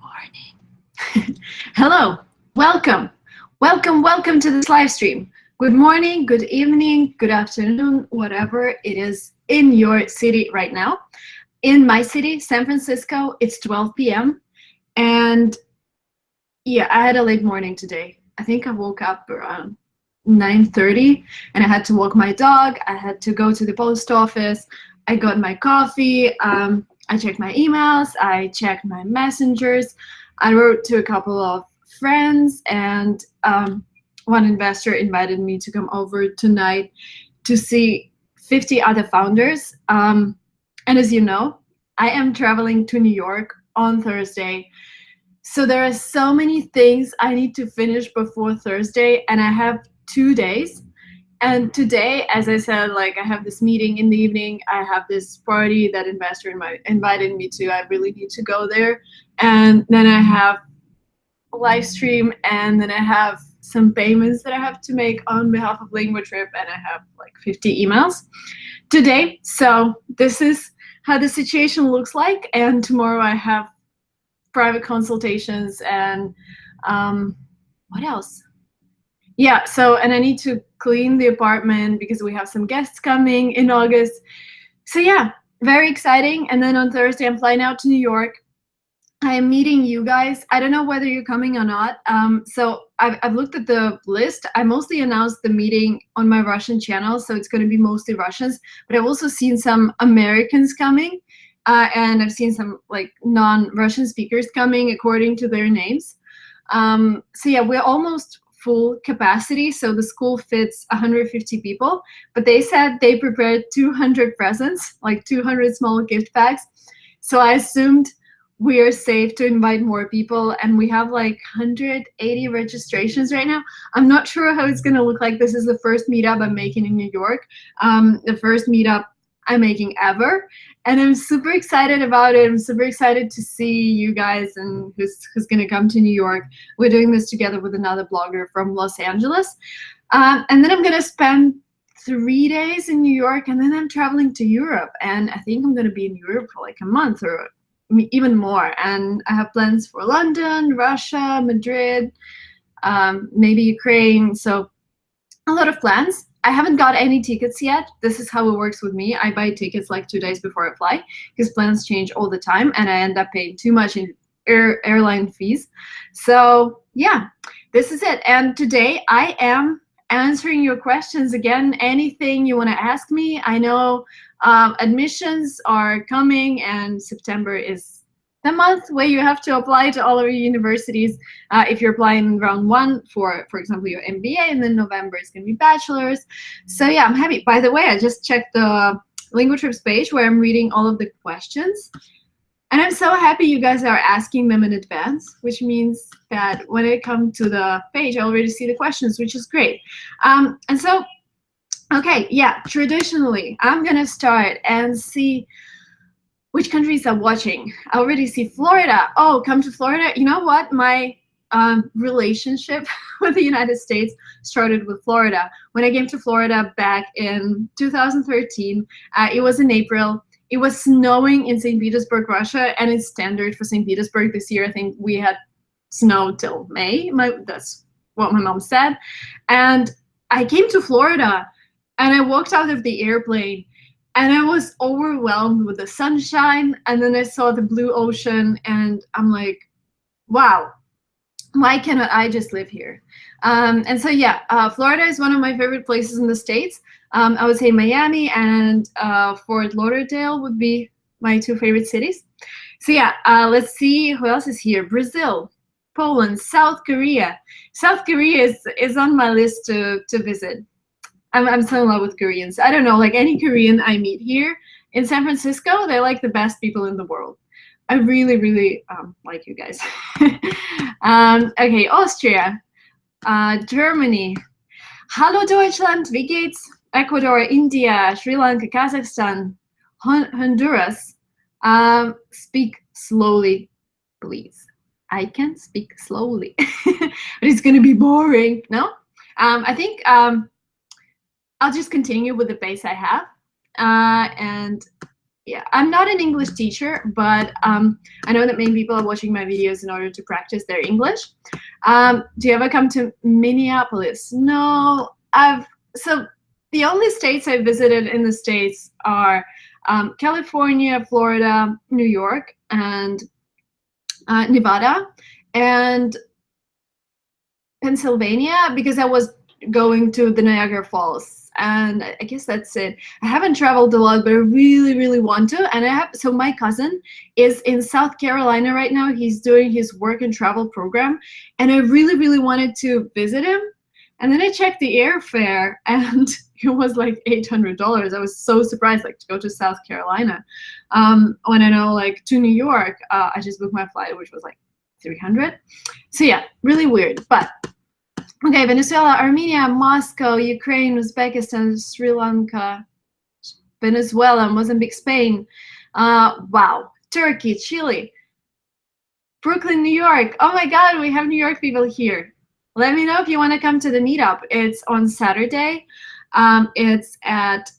morning. Hello, welcome, welcome to this live stream. Good morning, good evening, good afternoon, whatever it is in your city right now. In my city, San Francisco, it's 12 p.m. And yeah, I had a late morning today. I think I woke up around 9:30 and I had to walk my dog. I had to go to the post office. I got my coffee. I checked my emails. I checked my messengers. I wrote to a couple of friends, and one investor invited me to come over tonight to see 50 other founders. And as you know, I am traveling to New York on Thursday. So there are so many things I need to finish before Thursday, and I have 2 days. And today, as I said, like I have this meeting in the evening. I have this party that investor invited me to. I really need to go there. And then I have a live stream, and then I have some payments that I have to make on behalf of LinguaTrip, and I have like 50 emails today. So this is how the situation looks like. And tomorrow I have private consultations and what else? Yeah, so, and I need to clean the apartment because we have some guests coming in August. So yeah, very exciting. And then on Thursday, I'm flying out to New York. I am meeting you guys. I don't know whether you're coming or not. So I've looked at the list. I mostly announced the meeting on my Russian channel, so it's going to be mostly Russians. But I've also seen some Americans coming, and I've seen some like non-Russian speakers coming according to their names. So yeah, we're almost full capacity, so the school fits 150 people, but they said they prepared 200 presents, like 200 small gift bags. So I assumed we are safe to invite more people, and we have like 180 registrations right now. I'm not sure how it's gonna look like. This is the first meetup I'm making in New York, the first meetup I'm making ever, and I'm super excited about it. I'm super excited to see you guys and who's gonna come to New York. We're doing this together with another blogger from Los Angeles, and then I'm gonna spend 3 days in New York, and then I'm traveling to Europe, and I think I'm gonna be in Europe for like a month or even more. And I have plans for London, Russia, Madrid, maybe Ukraine. So a lot of plans. I haven't got any tickets yet. This is how it works with me. I buy tickets like 2 days before I fly because plans change all the time, and I end up paying too much in airline fees. So yeah, this is it. And today I am answering your questions again. Anything you want to ask me. I know admissions are coming, and September is the month where you have to apply to all of your universities. If you're applying in round one for example, your MBA, and then November is going to be bachelor's. So yeah, I'm happy. By the way, I just checked the LinguaTrips page where I'm reading all of the questions. And I'm so happy you guys are asking them in advance, which means that when I come to the page, I already see the questions, which is great. And so, okay, yeah, traditionally, I'm going to start and see which countries are watching. I already see Florida. Oh, come to Florida. You know what? My relationship with the United States started with Florida. When I came to Florida back in 2013, it was in April. It was snowing in St. Petersburg, Russia, and it's standard for St. Petersburg this year. I think we had snow till May. That's what my mom said. And I came to Florida, and I walked out of the airplane, and I was overwhelmed with the sunshine, and then I saw the blue ocean, and I'm like, wow, why cannot I just live here? And so yeah, Florida is one of my favorite places in the States. I would say Miami and Fort Lauderdale would be my 2 favorite cities. So yeah, let's see who else is here. Brazil, Poland, South Korea. South Korea is on my list to visit. I'm so in love with Koreans. I don't know, like any Korean I meet here in San Francisco, they're like the best people in the world. I really, really like you guys. Okay, Austria, Germany. Hallo Deutschland, wie geht's? Ecuador, India, Sri Lanka, Kazakhstan, Honduras. Speak slowly, please. I can speak slowly, but it's gonna be boring. No? I think I'll just continue with the pace I have, and Yeah, I'm not an English teacher, but I know that many people are watching my videos in order to practice their English. Do you ever come to Minneapolis? No, so the only states I visited in the States are California, Florida, New York, and Nevada, and Pennsylvania, because I was going to the Niagara Falls, and I guess that's it. I haven't traveled a lot, but I really, really want to. And so my cousin is in South Carolina right now. He's doing his work and travel program, and I really, really wanted to visit him. And then I checked the airfare, and it was like $800. I was so surprised, like, to go to South Carolina. When I know, like, to New York, I just booked my flight, which was like 300. So yeah, really weird. But okay, Venezuela, Armenia, Moscow, Ukraine, Uzbekistan, Sri Lanka, Venezuela, Mozambique, Spain. Wow, Turkey, Chile, Brooklyn, New York. Oh my God, we have New York people here. Let me know if you want to come to the meetup. It's on Saturday. It's at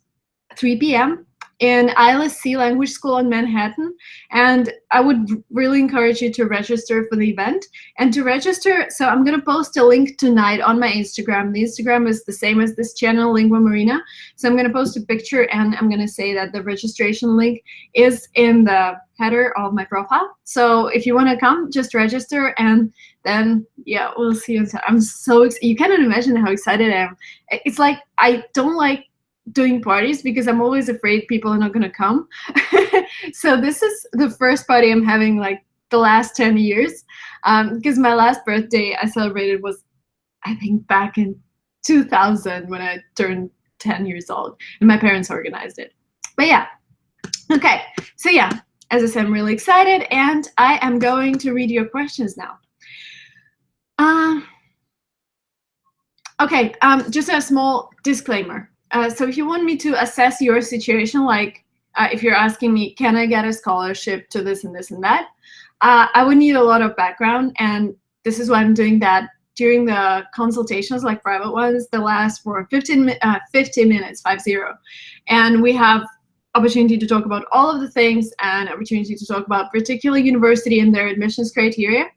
3 p.m. in ILSC Language School in Manhattan, and I would really encourage you to register for the event. And to register, so I'm going to post a link tonight on my Instagram. The Instagram is the same as this channel, Lingua Marina. So I'm going to post a picture, and I'm going to say that the registration link is in the header of my profile. So if you want to come, just register, and then yeah, we'll see you. I'm so excited. You cannot imagine how excited I am. It's like I don't like doing parties because I'm always afraid people are not going to come. So this is the first party I'm having like the last 10 years, because my last birthday I celebrated was, I think, back in 2000 when I turned 10 years old, and my parents organized it. But yeah, okay, so yeah, as I said, I'm really excited, and I am going to read your questions now. Okay, just a small disclaimer. So if you want me to assess your situation, like if you're asking me, can I get a scholarship to this and this and that, I would need a lot of background, and this is why I'm doing that during the consultations, like private ones, that last for 50 minutes, 50. And we have opportunity to talk about all of the things and opportunity to talk about particular university and their admissions criteria.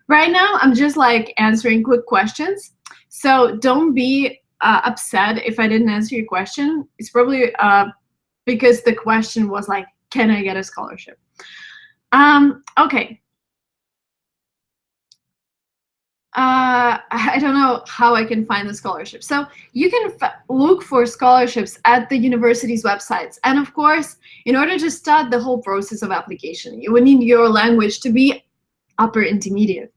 Right now, I'm just like answering quick questions. So don't be upset if I didn't answer your question. It's probably because the question was like, can I get a scholarship? Okay. I don't know how I can find the scholarship. So you can look for scholarships at the university's websites. And of course, in order to start the whole process of application, you would need your language to be upper intermediate.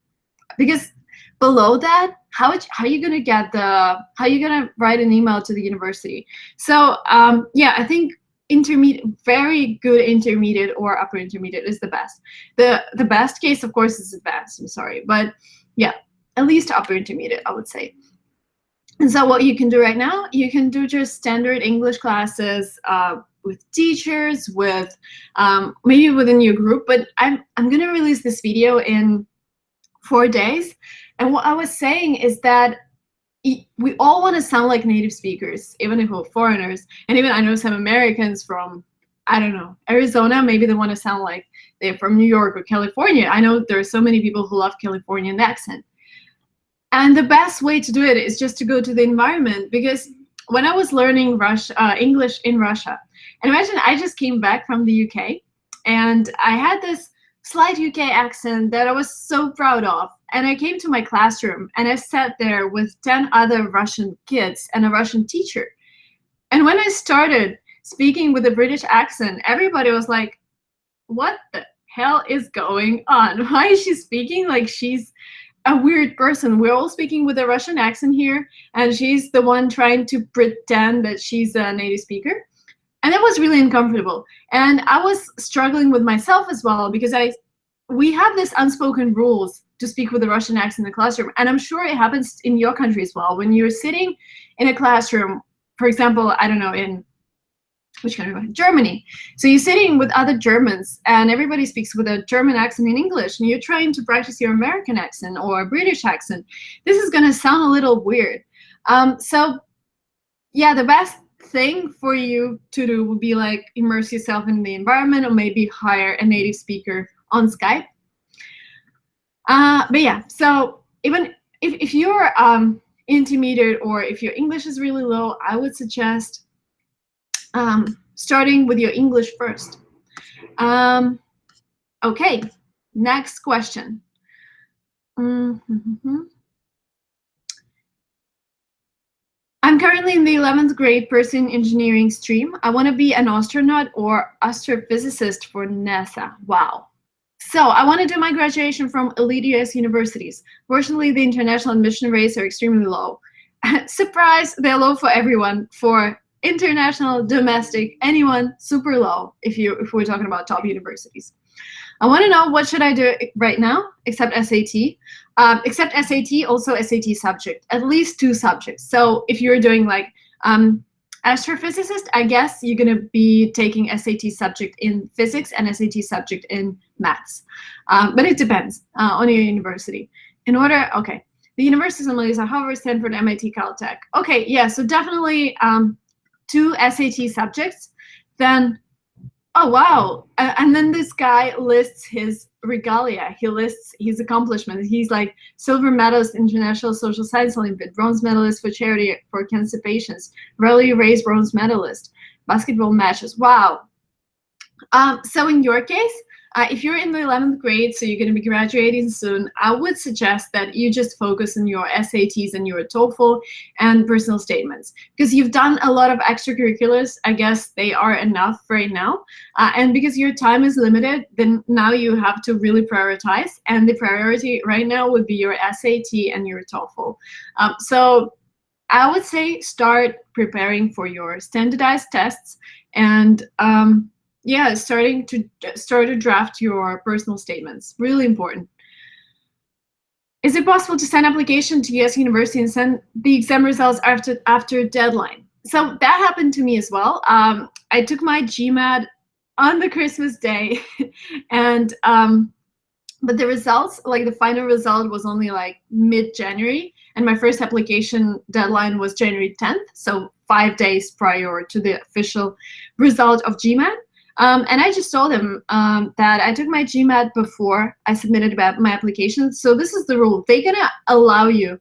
Because below that, how are you gonna get how are you gonna write an email to the university? So yeah, I think intermediate, very good intermediate or upper intermediate is the best. The best case, of course, is advanced. I'm sorry, but yeah, at least upper intermediate, I would say. And so what you can do right now, you can do just standard English classes with teachers, with maybe within your group. But I'm gonna release this video in 4 days. And what I was saying is that we all want to sound like native speakers, even if we're foreigners. And even I know some Americans from, I don't know, Arizona, maybe they want to sound like they're from New York or California. I know there are so many people who love Californian accent. And the best way to do it is just to go to the environment, because when I was learning English in Russia, and imagine I just came back from the UK, and I had this slight UK accent that I was so proud of. And I came to my classroom, and I sat there with 10 other Russian kids and a Russian teacher. And when I started speaking with a British accent, everybody was like, what the hell is going on? Why is she speaking like she's a weird person? We're all speaking with a Russian accent here, and she's the one trying to pretend that she's a native speaker. And it was really uncomfortable. And I was struggling with myself as well, because we have this unspoken rules to speak with a Russian accent in the classroom. And I'm sure it happens in your country as well. When you're sitting in a classroom, for example, I don't know, in which country? Germany. So you're sitting with other Germans, and everybody speaks with a German accent in English, and you're trying to practice your American accent or a British accent. This is going to sound a little weird. So yeah, the best thing for you to do would be like immerse yourself in the environment, or maybe hire a native speaker on Skype. But yeah, so even if you're intermediate, or if your English is really low, I would suggest starting with your English first. Okay, next question. I'm currently in the 11th grade person engineering stream. I want to be an astronaut or astrophysicist for NASA. Wow. So I want to do my graduation from elite US universities. Fortunately, the international admission rates are extremely low. Surprise, they're low for everyone. For international, domestic, anyone, super low if we're talking about top universities. I want to know, what should I do right now except SAT? Except SAT, also SAT subject, at least 2 subjects. So if you're doing like astrophysicist, I guess you're going to be taking SAT subject in physics and SAT subject in maths. But it depends on your university. Okay. The universities in Malaysia, Harvard, Stanford, MIT, Caltech. Okay, yeah, so definitely 2 SAT subjects. Then, oh, wow. And then this guy lists his regalia. He lists his accomplishments. He's like silver medalist, International Social Science Olympiad, bronze medalist for charity for cancer patients, rally race bronze medalist, basketball matches. Wow. So in your case, if you're in the 11th grade, so you're going to be graduating soon, I would suggest that you just focus on your SATs and your TOEFL and personal statements, because you've done a lot of extracurriculars. I guess they are enough right now. And because your time is limited, then now you have to really prioritize. And the priority right now would be your SAT and your TOEFL. So I would say start preparing for your standardized tests, and yeah, start to draft your personal statements. Really important. Is it possible to send application to US University and send the exam results after deadline? So that happened to me as well. I took my GMAT on the Christmas day, and but the results, like the final result, was only like mid-January, and my first application deadline was January 10th, so 5 days prior to the official result of GMAT. And I just told them that I took my GMAT before I submitted my application. So this is the rule. They're gonna allow you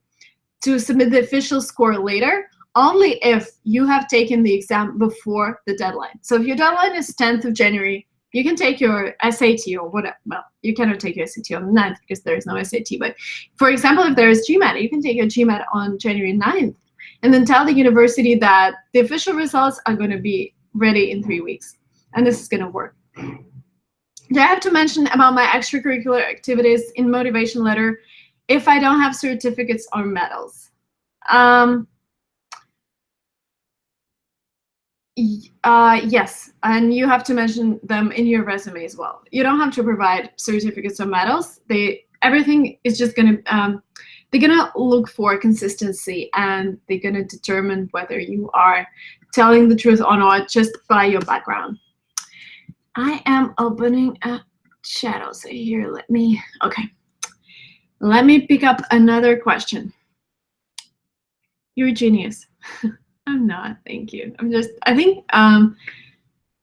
to submit the official score later, only if you have taken the exam before the deadline. So if your deadline is 10th of January, you can take your SAT or whatever. Well, you cannot take your SAT on the 9th because there is no SAT. But for example, if there is GMAT, you can take your GMAT on January 9th and then tell the university that the official results are going to be ready in 3 weeks. And this is going to work. Do I have to mention about my extracurricular activities in motivation letter if I don't have certificates or medals? Yes, and you have to mention them in your resume as well. You don't have to provide certificates or medals. Everything is just going to, they're going to look for consistency, and they're going to determine whether you are telling the truth or not just by your background. I am opening a chat also here. Let me pick up another question. You're a genius. I'm not, thank you. I think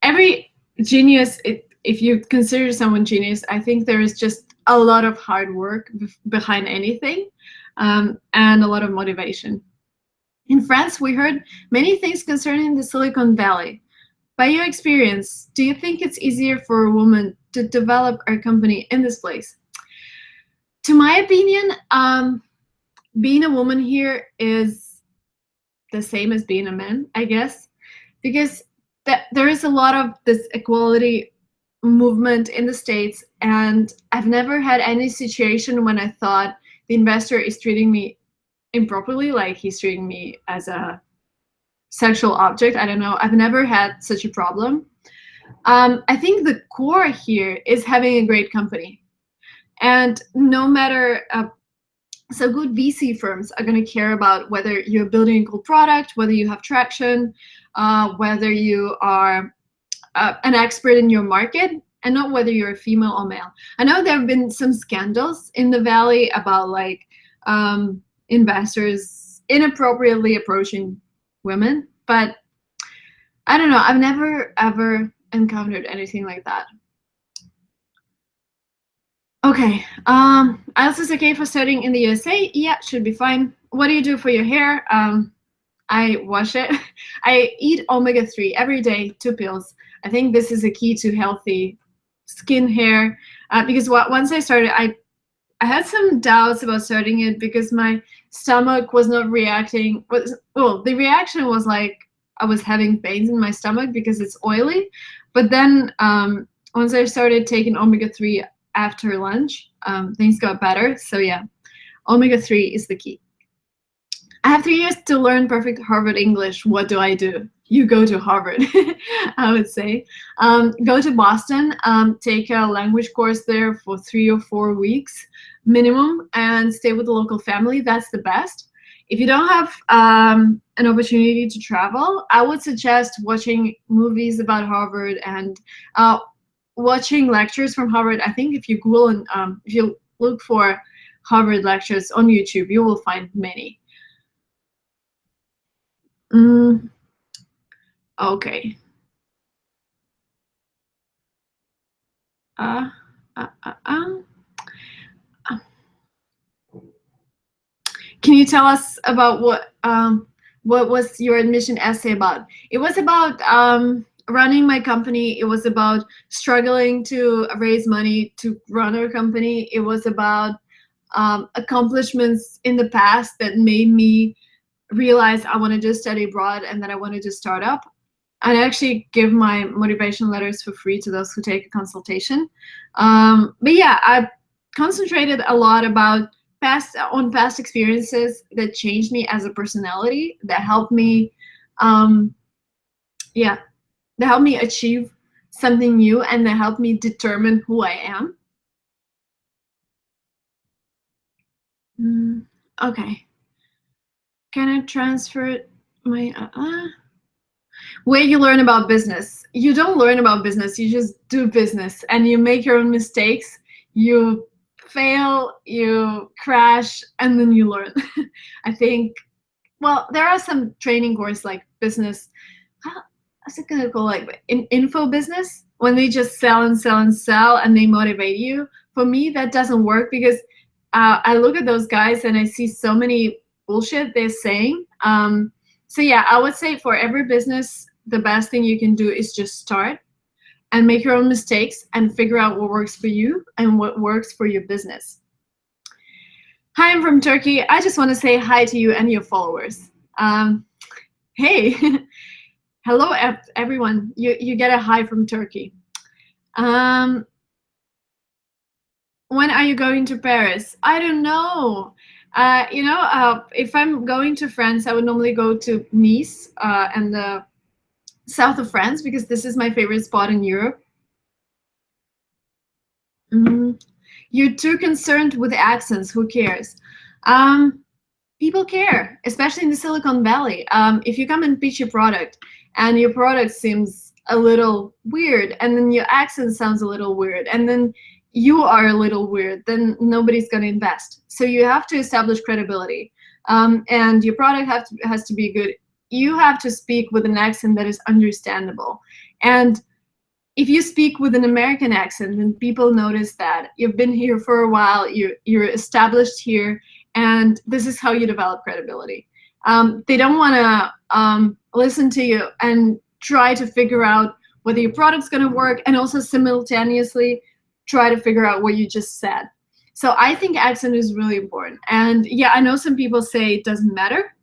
every genius, if you consider someone genius, I think there is just a lot of hard work behind anything, and a lot of motivation. In France, we heard many things concerning the Silicon Valley. By your experience, do you think it's easier for a woman to develop her company in this place? To my opinion, being a woman here is the same as being a man, I guess, because there is a lot of this equality movement in the States, and I've never had any situation when I thought the investor is treating me improperly, like he's treating me as a sexual object. I don't know. I've never had such a problem. I think the core here is having a great company. And no matter, so good VC firms are going to care about whether you're building a cool product, whether you have traction, whether you are an expert in your market, and not whether you're a female or male. I know there have been some scandals in the Valley about like investors inappropriately approaching women, but I don't know. I've never ever encountered anything like that. Okay. IELTS is okay for studying in the USA? Yeah, should be fine. What do you do for your hair? I wash it. I eat omega-3 every day, 2 pills. I think this is a key to healthy skin, hair, because once I started, I had some doubts about starting it because my stomach was not reacting. Well, the reaction was like I was having pains in my stomach because it's oily. But then once I started taking omega-3 after lunch, things got better. So yeah, omega-3 is the key. I have 3 years to learn perfect Harvard English. What do I do? You go to Harvard, I would say. Go to Boston, take a language course there for 3 or 4 weeks minimum, and stay with the local family. That's the best. If you don't have an opportunity to travel, I would suggest watching movies about Harvard and watching lectures from Harvard. I think if you Google and if you look for Harvard lectures on YouTube, you will find many. Okay. Uh, uh, uh, uh. Can you tell us about what was your admission essay about? It was about running my company. It was about struggling to raise money to run our company. It was about accomplishments in the past that made me realize I wanted to study abroad and that I wanted to start up. And I actually give my motivation letters for free to those who take a consultation. But yeah, I concentrated a lot about past experiences that changed me as a personality, that helped me, yeah, that helped me achieve something new, and that helped me determine who I am. Okay. Can I transfer my where you learn about business? You don't learn about business, you just do business, and you make your own mistakes, you fail, you crash, and then you learn. I think, well, there are some training courses like business, what's it gonna call, like info business, when they just sell and sell and sell and they motivate you. For me, that doesn't work because I look at those guys and I see so many bullshit they're saying. So yeah, I would say for every business, the best thing you can do is just start and make your own mistakes and figure out what works for you and what works for your business. Hi, I'm from Turkey. I just want to say hi to you and your followers. Hey, hello everyone. You get a hi from Turkey. When are you going to Paris? I don't know. If I'm going to France, I would normally go to Nice and the south of France because this is my favorite spot in Europe. You're too concerned with accents. Who cares? People care, especially in the Silicon Valley. If you come and pitch your product and your product seems a little weird and then your accent sounds a little weird and then you are a little weird, then nobody's going to invest. So you have to establish credibility, and your product has to be good. You have to speak with an accent that is understandable. And if you speak with an American accent, then people notice that you've been here for a while, you're established here, and this is how you develop credibility. They don't want to listen to you and try to figure out whether your product's going to work, and also simultaneously try to figure out what you just said. So I think accent is really important. And yeah, I know some people say it doesn't matter.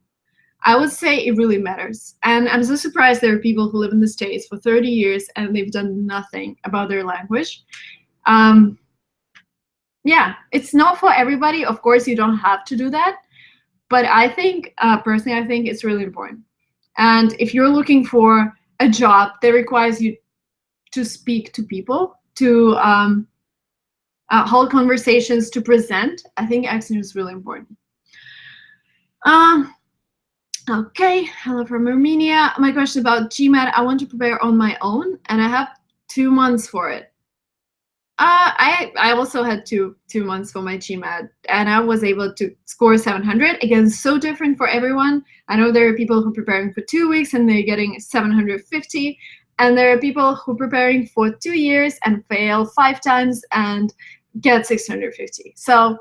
I would say it really matters. And I'm so surprised there are people who live in the States for 30 years and they've done nothing about their language. Yeah, it's not for everybody. Of course, you don't have to do that. But I think, personally, I think it's really important. And if you're looking for a job that requires you to speak to people, to hold conversations, to present, I think accent is really important. Okay, hello from Armenia. My question about GMAT, I want to prepare on my own, and I have 2 months for it. I also had two months for my GMAT, and I was able to score 700. Again, so different for everyone. I know there are people who are preparing for 2 weeks and they're getting 750, and there are people who are preparing for 2 years and fail 5 times and get 650. So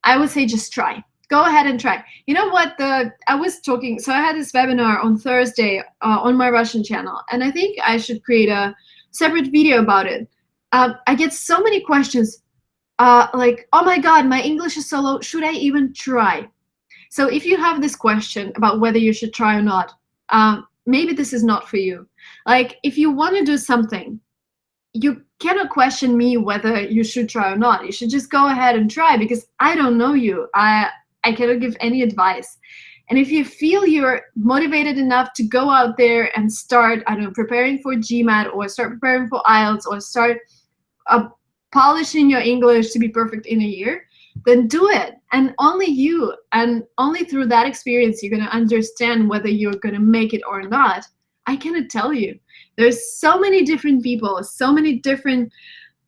I would say just try. Go ahead and try. You know what? I was talking. So I had this webinar on Thursday on my Russian channel, and I think I should create a separate video about it. I get so many questions like, oh my God, my English is so low. Should I even try? So if you have this question about whether you should try or not, maybe this is not for you. Like, if you want to do something, you cannot question me whether you should try or not. You should just go ahead and try, because I don't know you. I cannot give any advice. And if you feel you're motivated enough to go out there and start, I don't know, preparing for GMAT, or start preparing for IELTS, or start polishing your English to be perfect in a year, then do it. And only you, and only through that experience, you're going to understand whether you're going to make it or not. I cannot tell you. There's so many different people, so many different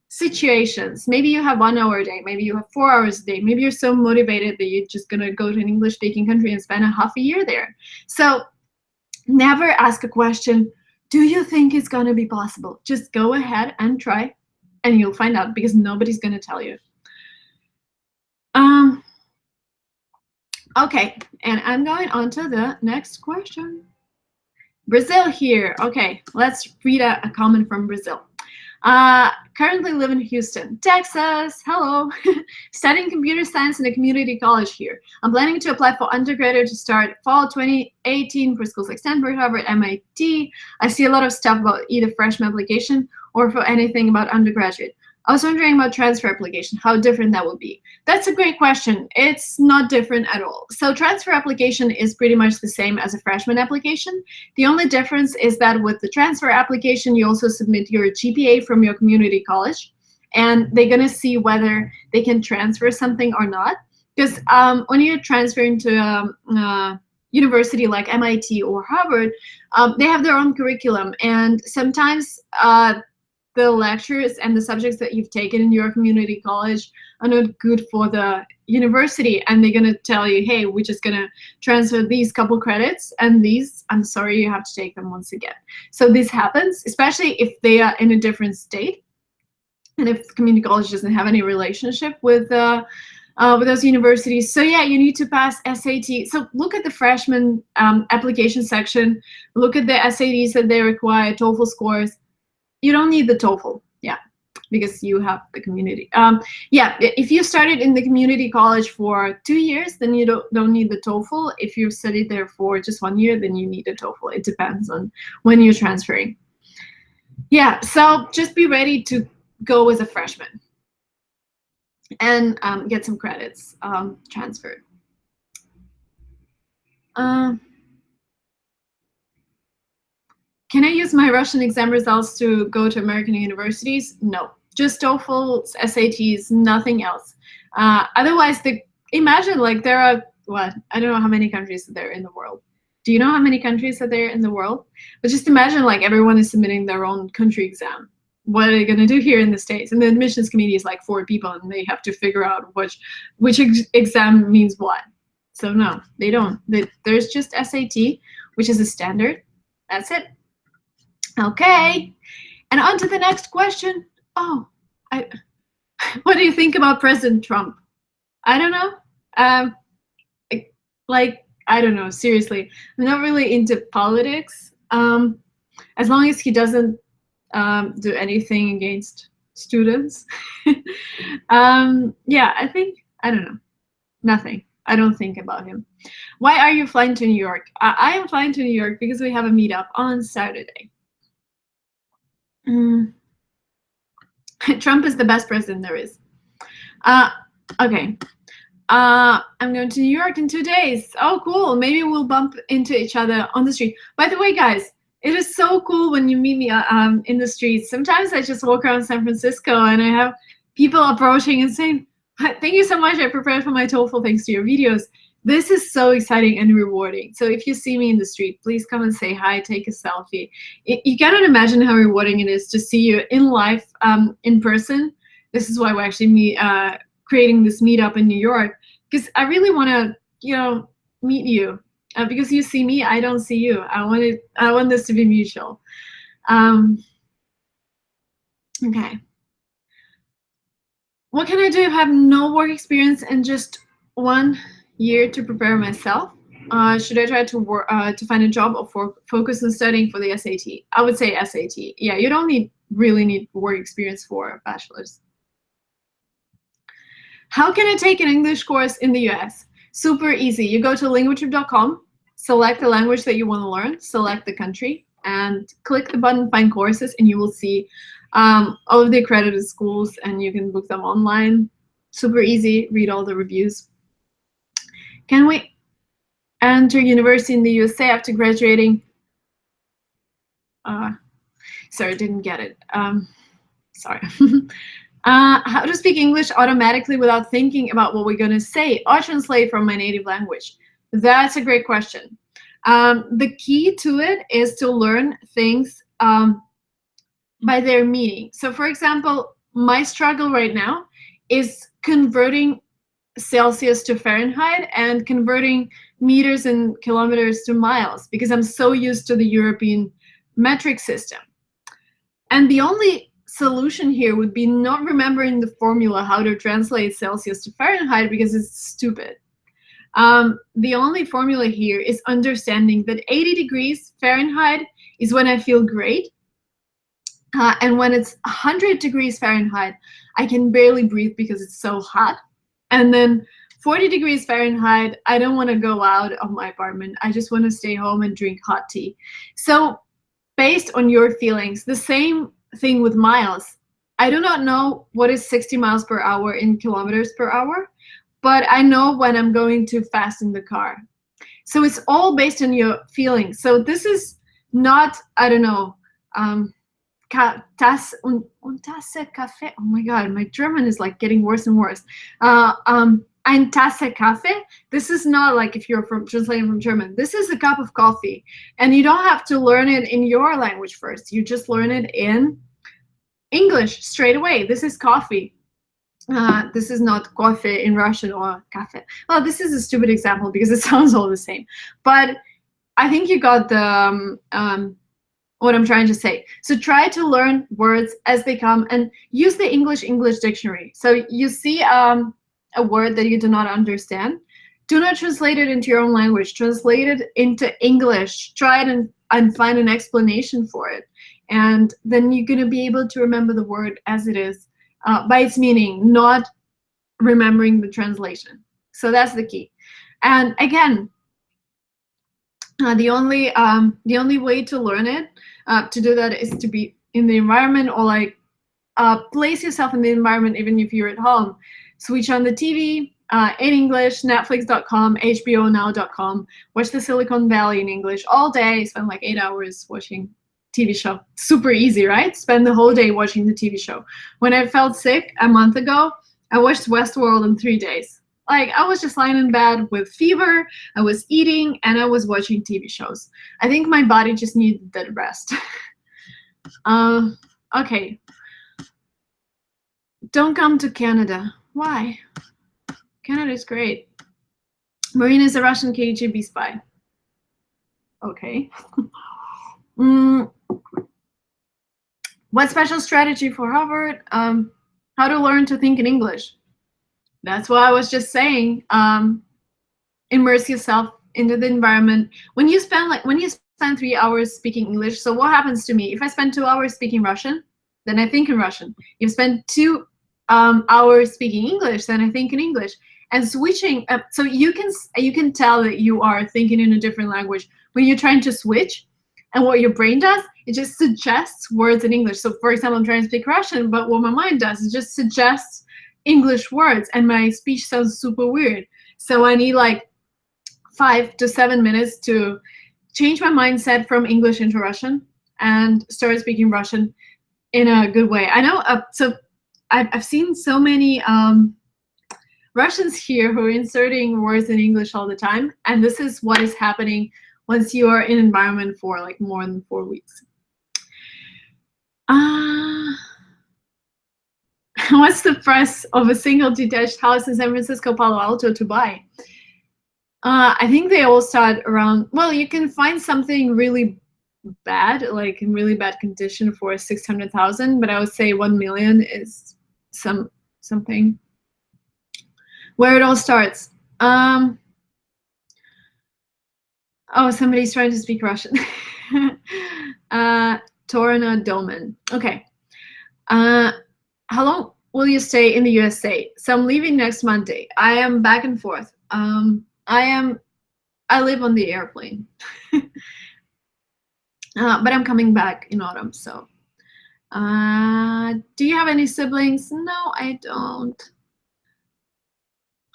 situations. Maybe you have 1 hour a day, maybe you have 4 hours a day, maybe you're so motivated that you're just going to go to an English speaking country and spend a half a year there. So never ask a question, do you think it's going to be possible? Just go ahead and try, and you'll find out, because nobody's going to tell you. Okay, and I'm going on to the next question. Brazil here. Okay, let's read a comment from Brazil. Currently live in Houston, Texas. Hello. Studying computer science in a community college here. I'm planning to apply for undergraduate to start fall 2018 for schools like Stanford, Harvard, MIT. I see a lot of stuff about either freshman application or for anything about undergraduate. I was wondering about transfer application, how different that will be. That's a great question. It's not different at all. So transfer application is pretty much the same as a freshman application. The only difference is that with the transfer application, you also submit your GPA from your community college, and they're going to see whether they can transfer something or not. Because when you're transferring to a university like MIT or Harvard, they have their own curriculum, and sometimes the lectures and the subjects that you've taken in your community college are not good for the university, and they're going to tell you, hey, we're just going to transfer these couple credits, and these, I'm sorry, you have to take them once again. So this happens, especially if they are in a different state, and if the community college doesn't have any relationship with those universities. So yeah, you need to pass SAT. So look at the freshman application section, look at the SATs that they require, TOEFL scores. You don't need the TOEFL, yeah, because you have the community. Yeah, if you started in the community college for 2 years, then you don't need the TOEFL. If you've studied there for just 1 year, then you need a TOEFL. It depends on when you're transferring. Yeah, so just be ready to go as a freshman and get some credits transferred. Can I use my Russian exam results to go to American universities? No, just TOEFL, SATs, nothing else. Otherwise, imagine like there are, what, I don't know how many countries there are in the world. Do you know how many countries are there in the world? But just imagine like everyone is submitting their own country exam. What are they going to do here in the States? And the admissions committee is like 4 people, and they have to figure out which exam means what. So no, they don't. There's just SAT, which is a standard. That's it. Okay, and on to the next question. Oh, what do you think about President Trump? I don't know. I don't know, seriously. I'm not really into politics. As long as he doesn't do anything against students. Yeah, I don't know, nothing. I don't think about him. Why are you flying to New York? I am flying to New York because we have a meetup on Saturday. Trump is the best president there is. Okay. I'm going to New York in 2 days. Oh, cool. Maybe we'll bump into each other on the street. By the way, guys, it is so cool when you meet me in the streets. Sometimes I just walk around San Francisco and I have people approaching and saying, thank you so much. I prepared for my TOEFL thanks to your videos. This is so exciting and rewarding. So if you see me in the street, please come and say hi, take a selfie. You cannot imagine how rewarding it is to see you in life, in person. This is why we're actually creating this meetup in New York, because I really want to, meet you. Because you see me, I don't see you. I want this to be mutual. Okay. What can I do if I have no work experience and just 1 year to prepare myself? Should I try to find a job or focus on studying for the SAT? I would say SAT. Yeah, you don't really need work experience for a bachelor's. How can I take an English course in the US? Super easy. You go to linguatrip.com, select the language that you want to learn, select the country, and click the button Find Courses, and you will see all of the accredited schools, and you can book them online. Super easy. Read all the reviews. Can we enter university in the USA after graduating? Sorry, didn't get it. Sorry. How to speak English automatically without thinking about what we're going to say or translate from my native language? That's a great question. The key to it is to learn things by their meaning. So for example, my struggle right now is converting Celsius to Fahrenheit and converting meters and kilometers to miles, because I'm so used to the European metric system. And the only solution here would be not remembering the formula how to translate Celsius to Fahrenheit, because it's stupid. The only formula here is understanding that 80 degrees Fahrenheit is when I feel great. And when it's 100 degrees Fahrenheit, I can barely breathe because it's so hot. And then 40 degrees Fahrenheit, I don't want to go out of my apartment. I just want to stay home and drink hot tea. So based on your feelings, the same thing with miles. I do not know what is 60 miles per hour in kilometers per hour, but I know when I'm going too fast in the car. So it's all based on your feelings. So this is not, I don't know, Tasse Kaffee. Oh my God, my German is like getting worse and worse. Ein Tasse Kaffee. This is not like if you're translating from German. This is a cup of coffee, and you don't have to learn it in your language first. You just learn it in English straight away. This is coffee. This is not coffee in Russian or cafe. Well, this is a stupid example because it sounds all the same, but I think you got the what I'm trying to say. So try to learn words as they come and use the English dictionary. So you see a word that you do not understand, do not translate it into your own language. Translate it into English. Try it and find an explanation for it. And then you're going to be able to remember the word as it is by its meaning, not remembering the translation. So that's the key. And again, the only way to learn it, to do that, is to be in the environment, or like place yourself in the environment even if you're at home. Switch on the TV in English, Netflix.com, HBOnow.com, watch the Silicon Valley in English all day, spend like 8 hours watching TV show. Super easy, right? Spend the whole day watching the TV show. When I felt sick a month ago, I watched Westworld in 3 days. Like, I was just lying in bed with fever, I was eating, and I was watching TV shows. I think my body just needed that rest. Okay. Don't come to Canada. Why? Canada is great. Marina is a Russian KGB spy. Okay. What special strategy for Harvard? How to learn to think in English. That's what I was just saying. Immerse yourself into the environment. When you spend 3 hours speaking English, so what happens to me? If I spend 2 hours speaking Russian, then I think in Russian. If you spend 2 hours speaking English, then I think in English. And switching up, so you can tell that you are thinking in a different language when you're trying to switch. And what your brain does, it just suggests words in English. So for example, I'm trying to speak Russian, but what my mind does is just suggests English words, and my speech sounds super weird. So I need like 5 to 7 minutes to change my mindset from English into Russian and start speaking Russian in a good way. I know, so I've seen so many Russians here who are inserting words in English all the time, and this is what is happening once you are in an environment for like more than 4 weeks. What's the price of a single detached house in San Francisco, Palo Alto to buy? I think they all start around, well, you can find something really bad, like in really bad condition for 600,000, but I would say 1 million is something. Where it all starts. Oh, somebody's trying to speak Russian. Torna Doman. Okay. How long will you stay in the USA? So I'm leaving next Monday. I am back and forth. I live on the airplane. But I'm coming back in autumn, so. Do you have any siblings? No, I don't.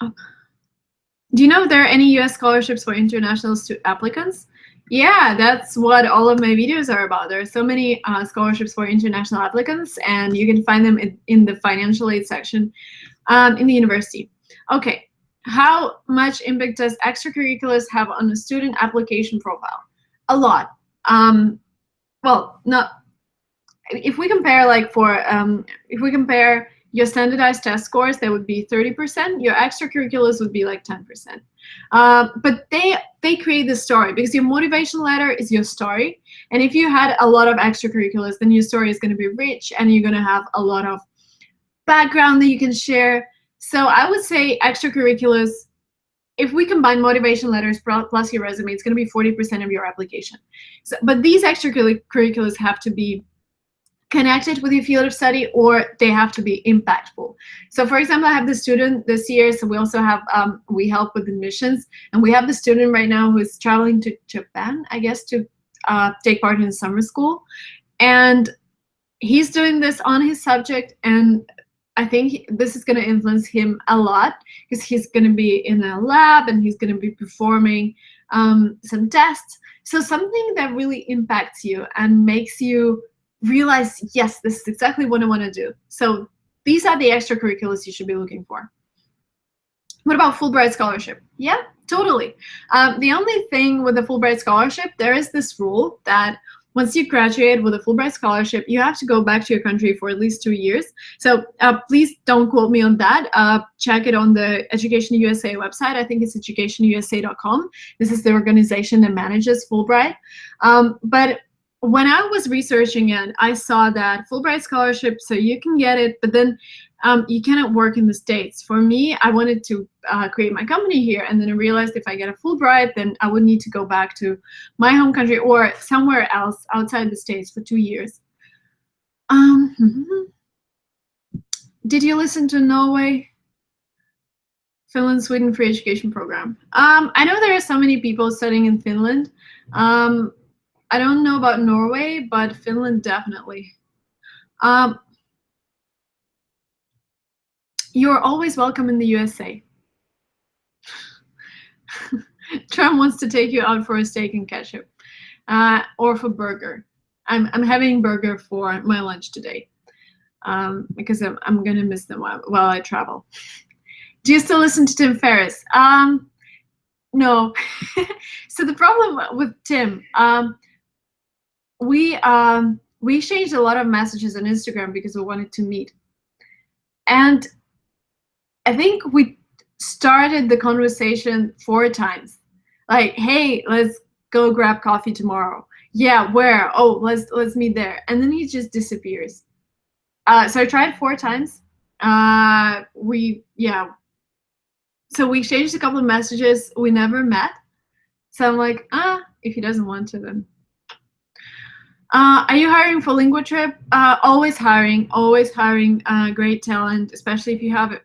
Oh. Do you know if there are any US scholarships for international applicants? Yeah, that's what all of my videos are about. There are so many scholarships for international applicants, and you can find them in the financial aid section in the university. Okay, how much impact does extracurriculars have on a student application profile? A lot. Well, not. If we compare, like if we compare your standardized test scores, that would be 30%. Your extracurriculars would be like 10%. But they create the story, because your motivation letter is your story. And if you had a lot of extracurriculars, then your story is going to be rich, and you're going to have a lot of background that you can share. So I would say extracurriculars, if we combine motivation letters plus your resume, it's going to be 40% of your application. So, but these extracurriculars have to be connected with your field of study, or they have to be impactful. So for example, I have the student this year, so we also have, we help with admissions, and we have the student right now who is traveling to Japan, I guess, to take part in summer school. And he's doing this on his subject, and I think this is going to influence him a lot, because he's going to be in a lab and he's going to be performing some tests. So something that really impacts you and makes you realize, yes, this is exactly what I want to do. So these are the extracurriculars you should be looking for. What about Fulbright scholarship? Yeah, totally. The only thing with the Fulbright scholarship, there is this rule that once you graduate with a Fulbright scholarship, you have to go back to your country for at least 2 years. So please don't quote me on that. Check it on the Education USA website. I think it's educationusa.com. This is the organization that manages Fulbright. But when I was researching it, I saw that Fulbright scholarship, so you can get it, but then you cannot work in the States. For me, I wanted to create my company here, and then I realized if I get a Fulbright, then I would need to go back to my home country or somewhere else outside the States for 2 years. Did you listen to Norway, Finland, Sweden free education program? I know there are so many people studying in Finland. I don't know about Norway, but Finland definitely. You're always welcome in the USA. Trump wants to take you out for a steak and ketchup, or for burger. I'm having burger for my lunch today, because I'm gonna miss them while I travel. Do you still listen to Tim Ferriss? No. So the problem with Tim, we exchanged a lot of messages on Instagram because we wanted to meet. And I think we started the conversation 4 times. Like, hey, let's go grab coffee tomorrow. Yeah, where? Oh, let's meet there. And then he just disappears. So I tried 4 times. So we exchanged a couple of messages. We never met. So I'm like, if he doesn't want to, then. Are you hiring for LinguaTrip? Always hiring great talent, especially if you have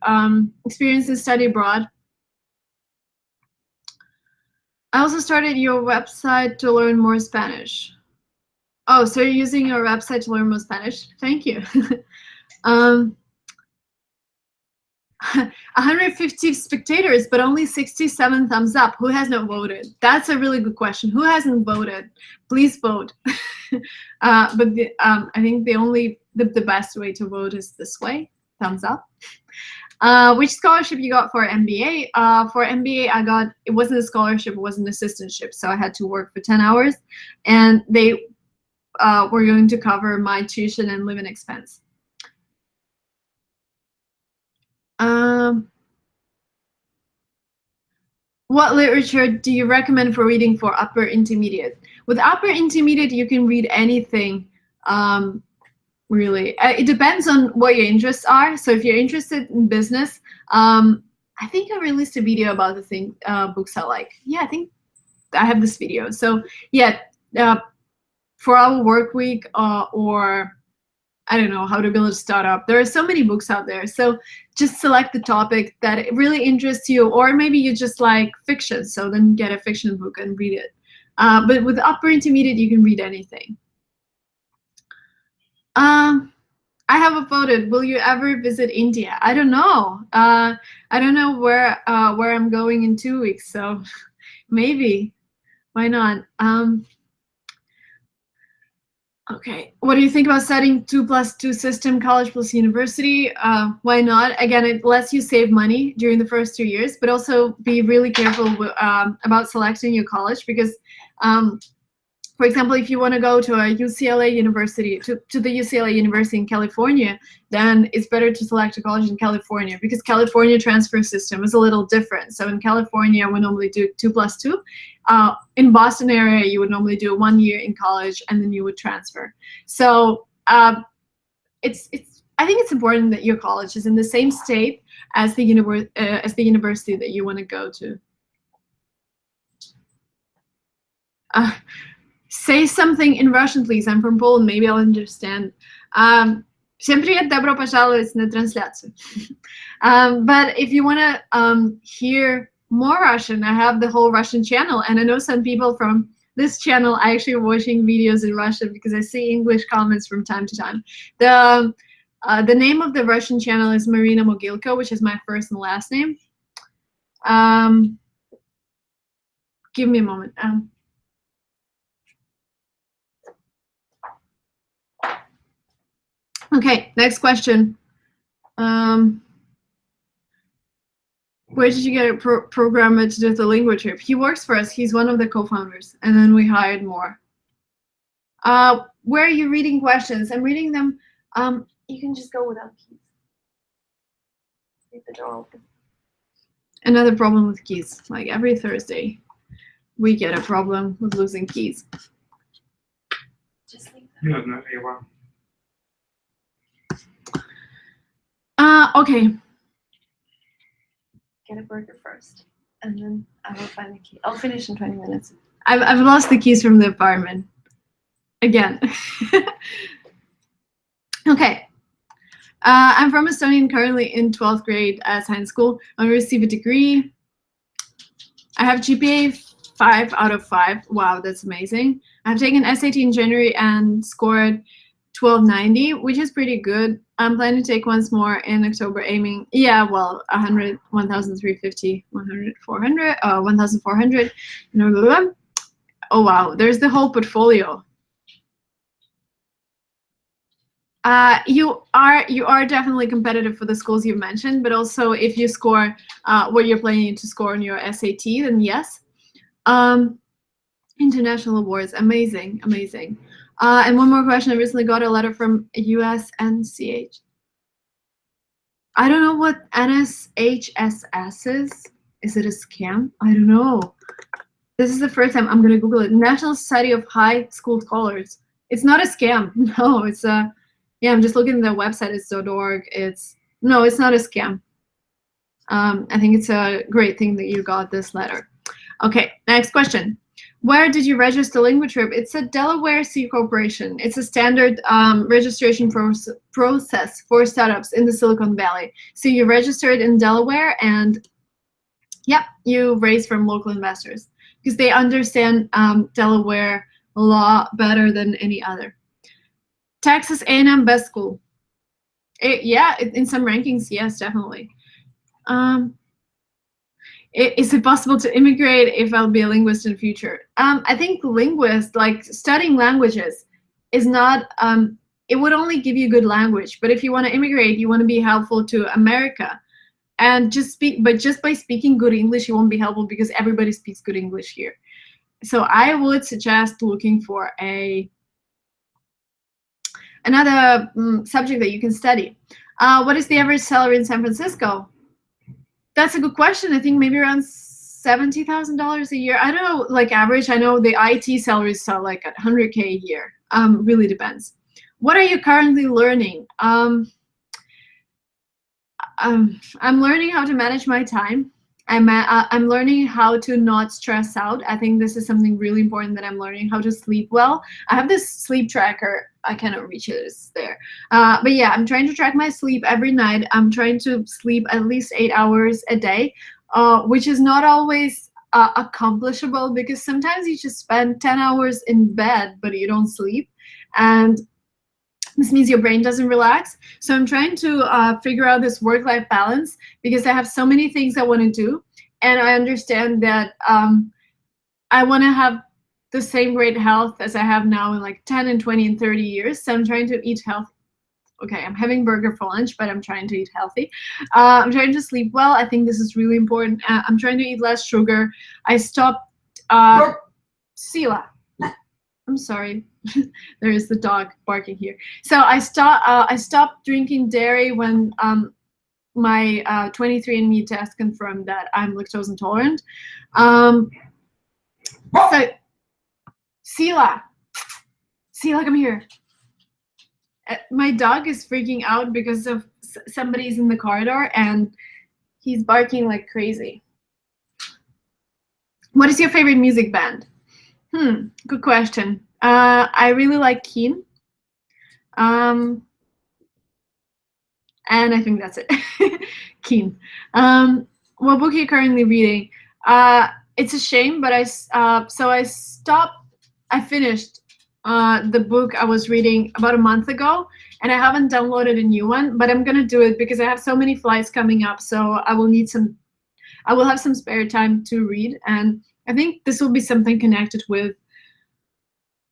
experience in study abroad. I also started your website to learn more Spanish. Oh, so you're using your website to learn more Spanish? Thank you. 150 spectators, but only 67 thumbs up. Who has not voted? That's a really good question. Who hasn't voted? Please vote. But I think the best way to vote is this way, thumbs up. Which scholarship you got for MBA? For MBA, it wasn't a scholarship, it was an assistantship. So I had to work for 10 hours and they were going to cover my tuition and living expense. What literature do you recommend for reading for upper intermediate? With upper intermediate, you can read anything, really. It depends on what your interests are. So if you're interested in business, I think I released a video about the books I like. Yeah, I think I have this video. So yeah, for our work week or I don't know, how to build a startup. There are so many books out there. So just select the topic that really interests you, or maybe you just like fiction. So then get a fiction book and read it. But with upper intermediate, you can read anything. I have voted. Will you ever visit India? I don't know. I don't know where I'm going in 2 weeks. So maybe. Why not? Okay, what do you think about studying 2+2 system, college plus university? Why not? Again, it lets you save money during the first 2 years, but also be really careful about selecting your college because, for example, if you want to go to a UCLA university, to the UCLA University in California, then it's better to select a college in California because California transfer system is a little different. So in California, we normally do 2+2. In Boston area, you would normally do 1 year in college and then you would transfer. So I think it's important that your college is in the same state as the university that you want to go to. Say something in Russian, please. I'm from Poland. Maybe I'll understand. Всем привет, добро пожаловать на трансляцию. But if you want to hear more Russian, I have the whole Russian channel, and I know some people from this channel are actually watching videos in Russian because I see English comments from time to time. The name of the Russian channel is Marina Mogilko, which is my first and last name. Give me a moment. Okay, next question. Where did you get a programmer to do the lingua trip? He works for us. He's one of the co-founders, and then we hired more. Where are you reading questions? I'm reading them. You can just go without keys. Leave the door open. Another problem with keys. Like every Thursday, we get a problem with losing keys. Just leave them. Okay. Get a burger first, and then I will find the key. I'll finish in 20 minutes. I've lost the keys from the apartment. Again. Okay. I'm from Estonia, currently in 12th grade at science school. I want to receive a degree. I have GPA 5 out of 5. Wow, that's amazing. I've taken SAT in January and scored 1290, which is pretty good. I'm planning to take once more in October, aiming, yeah, well, 100, 1,350, 100, 400, 1,400. Oh, wow, there's the whole portfolio. You are definitely competitive for the schools you mentioned, but also if you score what you're planning to score on your SAT, then yes. International awards, amazing, amazing. And one more question. I recently got a letter from USNCH. I don't know what NSHSS is. Is it a scam? I don't know. This is the first time I'm going to Google it. National Society of High School Scholars. It's not a scam. No, it's a, yeah, I'm just looking at their website. It's .org. No, it's not a scam. I think it's a great thing that you got this letter. Okay, next question. Where did you register LinguaTrip? It's a Delaware C Corporation. It's a standard registration process for startups in the Silicon Valley. So you registered in Delaware and, yeah, you raise from local investors because they understand Delaware law better than any other. Texas A&M best school. Yeah, in some rankings, yes, definitely. Is it possible to immigrate if I'll be a linguist in the future? I think linguist, like studying languages, is not, it would only give you good language. But if you want to immigrate, you want to be helpful to America. And just by speaking good English, it won't be helpful because everybody speaks good English here. So I would suggest looking for another subject that you can study. What is the average salary in San Francisco? That's a good question. I think maybe around $70,000 a year. I don't know, like average. I know the IT salaries are like at 100K a year. Really depends. What are you currently learning? I'm learning how to manage my time. I'm learning how to not stress out. I think this is something really important that I'm learning, how to sleep well. I have this sleep tracker. I cannot reach it, it's there. But yeah, I'm trying to track my sleep every night. I'm trying to sleep at least 8 hours a day, which is not always accomplishable because sometimes you just spend 10 hours in bed, but you don't sleep. And this means your brain doesn't relax. So I'm trying to figure out this work-life balance because I have so many things I want to do. And I understand that I want to have the same great health as I have now in like 10 and 20 and 30 years. So I'm trying to eat healthy. Okay, I'm having burger for lunch, but I'm trying to eat healthy. I'm trying to sleep well. I think this is really important. I'm trying to eat less sugar. I stopped, Sila. I'm sorry. There is the dog barking here. So I stopped drinking dairy when my 23andMe test confirmed that I'm lactose intolerant. So Sila, come here. My dog is freaking out because of somebody's in the corridor and he's barking like crazy. What is your favorite music band? Good question. I really like Keane. And I think that's it. Keane. What book are you currently reading? It's a shame, but I finished the book I was reading about a month ago, and I haven't downloaded a new one, but I'm gonna do it because I have so many flights coming up, so I will have some spare time to read, and I think this will be something connected with,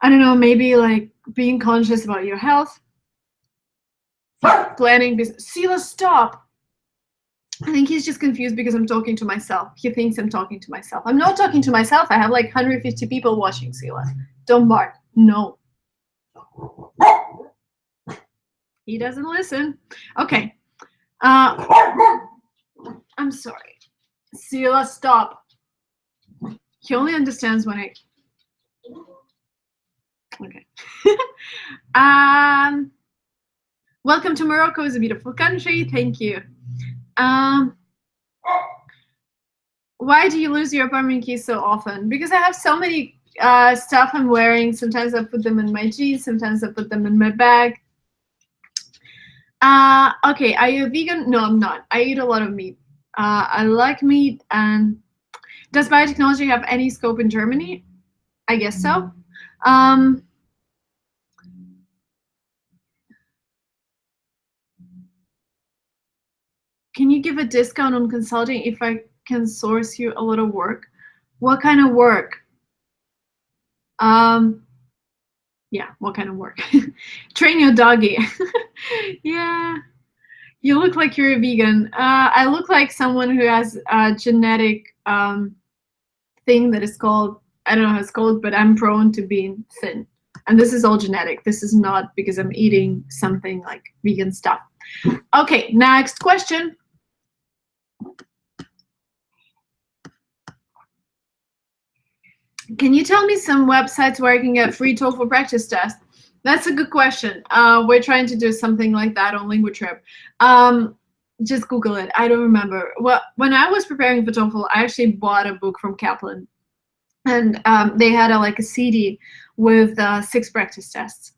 I don't know, maybe like being conscious about your health, planning business. Sila, stop! I think he's just confused because I'm talking to myself. He thinks I'm talking to myself. I'm not talking to myself. I have like 150 people watching, Sila. Don't bark. No. He doesn't listen. Okay. I'm sorry. Sila, stop. He only understands when I... Okay. Welcome to Morocco. It's a beautiful country. Thank you. Why do you lose your apartment keys so often? Because I have so many stuff I'm wearing. Sometimes I put them in my jeans. Sometimes I put them in my bag. Okay, are you a vegan? No, I'm not. I eat a lot of meat. I like meat. And does biotechnology have any scope in Germany? I guess so. Can you give a discount on consulting if I can source you a lot of work? What kind of work? Yeah, what kind of work? Train your doggy. Yeah, you look like you're a vegan. I look like someone who has a genetic thing that is called, I don't know how it's called, but I'm prone to being thin. And this is all genetic. This is not because I'm eating something like vegan stuff. Okay, next question. Can you tell me some websites where I can get free TOEFL practice test? That's a good question. We're trying to do something like that on Linguatrip. Just Google it. I don't remember. Well, when I was preparing for TOEFL, I actually bought a book from Kaplan, and they had like a CD with 6 practice tests.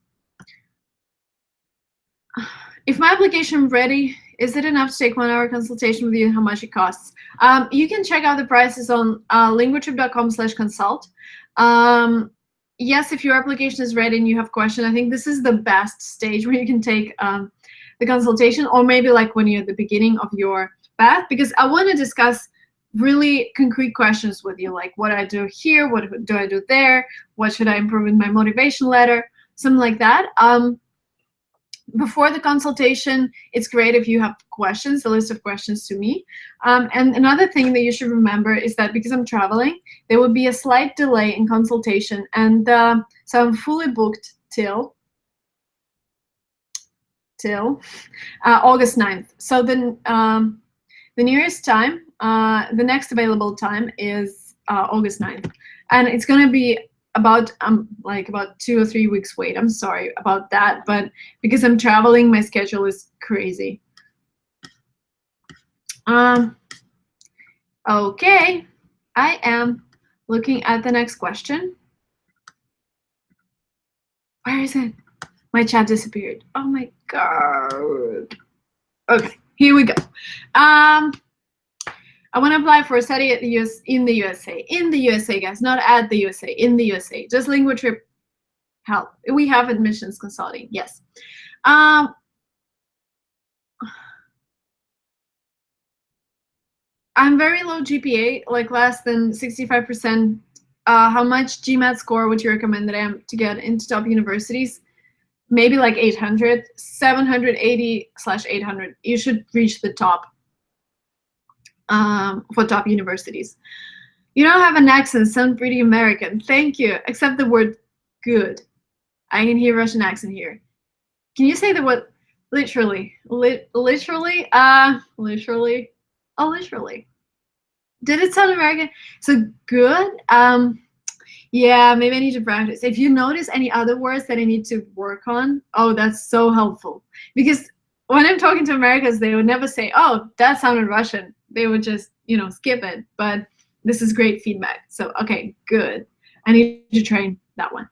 If my application is ready, is it enough to take 1-hour consultation with you? How much it costs? You can check out the prices on linguatrip.com/consult. Yes, if your application is ready and you have questions, I think this is the best stage where you can take the consultation, or maybe like when you're at the beginning of your path, because I want to discuss really concrete questions with you, like what I do here, what do I do there, what should I improve in my motivation letter, something like that. before the consultation, it's great if you have questions, a list of questions to me. And another thing that you should remember is that because I'm traveling, there will be a slight delay in consultation. And so I'm fully booked till August 9th. So then the nearest time, the next available time is August 9th. And it's going to be about 2 or 3 weeks wait. I'm sorry about that, but because I'm traveling, my schedule is crazy. Okay, I am looking at the next question. Where is it? My chat disappeared. Oh my god. Okay, here we go. I want to apply for a study at the in the USA. In the USA, guys, not at the USA. In the USA. Does LinguaTrip help? We have admissions consulting. Yes. I'm very low GPA, like less than 65%. How much GMAT score would you recommend that I am to get into top universities? Maybe like 800, 780/800. You should reach the top. For top universities. You don't have an accent, sound pretty American. Thank you, except the word good. I can hear Russian accent here. Can you say the word literally? Literally? Literally? Oh, literally. Did it sound American? So good? Yeah, maybe I need to practice. If you notice any other words that I need to work on, oh, that's so helpful. Because when I'm talking to Americans, they would never say, oh, that sounded Russian. They would just, skip it. But this is great feedback. So, okay, good. I need to train that one.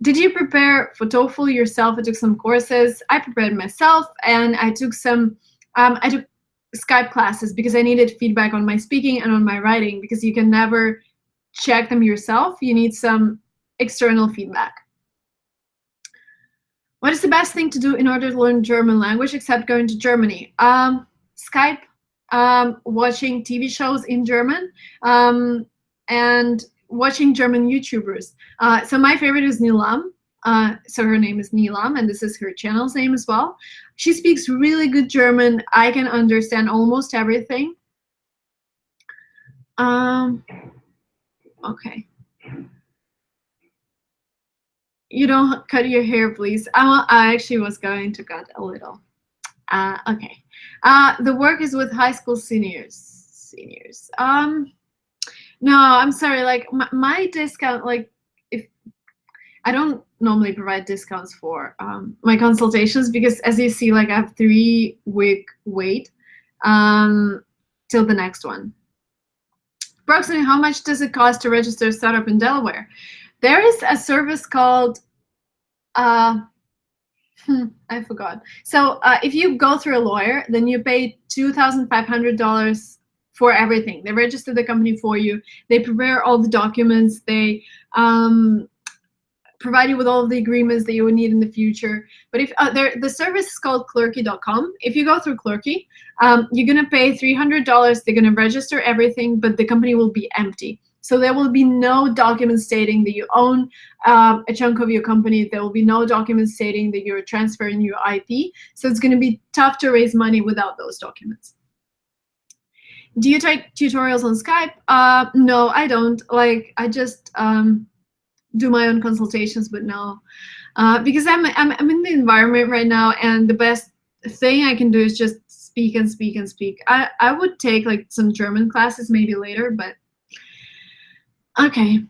Did you prepare for TOEFL yourself? I took some courses. I prepared myself, and I took some, I took Skype classes because I needed feedback on my speaking and on my writing, because you can never check them yourself. You need some external feedback. What is the best thing to do in order to learn German language except going to Germany? Skype, watching TV shows in German, and watching German YouTubers. So my favorite is Nilam. So her name is Nilam, and this is her channel's name as well. She speaks really good German. I can understand almost everything. Okay. You don't cut your hair, please. I actually was going to cut a little. Okay. The work is with high school seniors. No, I'm sorry. Like my discount, like if I don't normally provide discounts for my consultations, because as you see, like I have 3-week wait till the next one. Approximately how much does it cost to register a startup in Delaware? There is a service called, I forgot. So if you go through a lawyer, then you pay $2,500 for everything. They register the company for you. They prepare all the documents. They provide you with all of the agreements that you would need in the future. But if the service is called Clerky.com. If you go through Clerky, you're gonna pay $300. They're gonna register everything, but the company will be empty. So there will be no documents stating that you own a chunk of your company. There will be no documents stating that you're transferring your IP. So it's gonna be tough to raise money without those documents. Do you take tutorials on Skype? No, I don't. Like I just do my own consultations, but no, because I'm in the environment right now, and the best thing I can do is just speak and speak and speak. I would take like some German classes maybe later, but okay.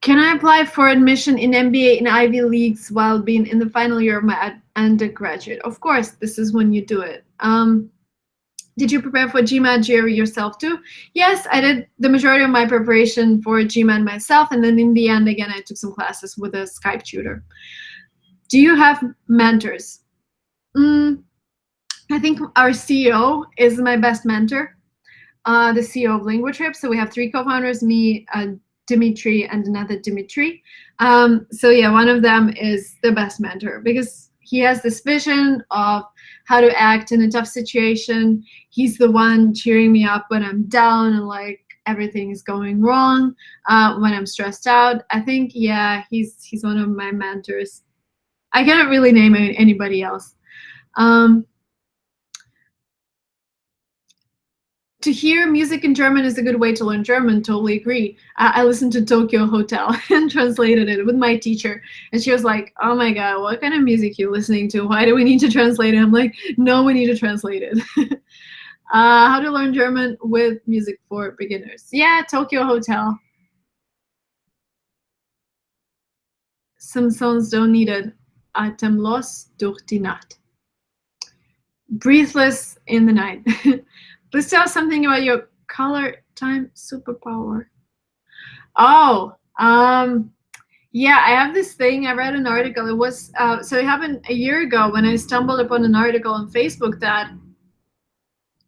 Can I apply for admission in MBA in Ivy Leagues while being in the final year of my undergraduate? Of course, this is when you do it. Did you prepare for GMAT GRE yourself too? Yes, I did the majority of my preparation for GMAT myself, and then in the end, again, I took some classes with a Skype tutor. Do you have mentors? I think our CEO is my best mentor, the CEO of LinguaTrip. So we have 3 co-founders, me, Dimitri, and another Dimitri. So yeah, one of them is the best mentor, because he has this vision of how to act in a tough situation. He's the one cheering me up when I'm down and like everything is going wrong, when I'm stressed out. I think, yeah, he's one of my mentors. I cannot really name anybody else. To hear music in German is a good way to learn German. Totally agree. I listened to Tokyo Hotel and translated it with my teacher. And she was like, oh my God, what kind of music you listening to? Why do we need to translate it? I'm like, no, we need to translate it. How to learn German with music for beginners. Yeah, Tokyo Hotel. Some songs don't need it. Atemlos durch die Nacht. Breathless in the night. Please tell us something about your color time superpower. Oh, yeah, I have this thing. I read an article. It was so it happened a year ago when I stumbled upon an article on Facebook that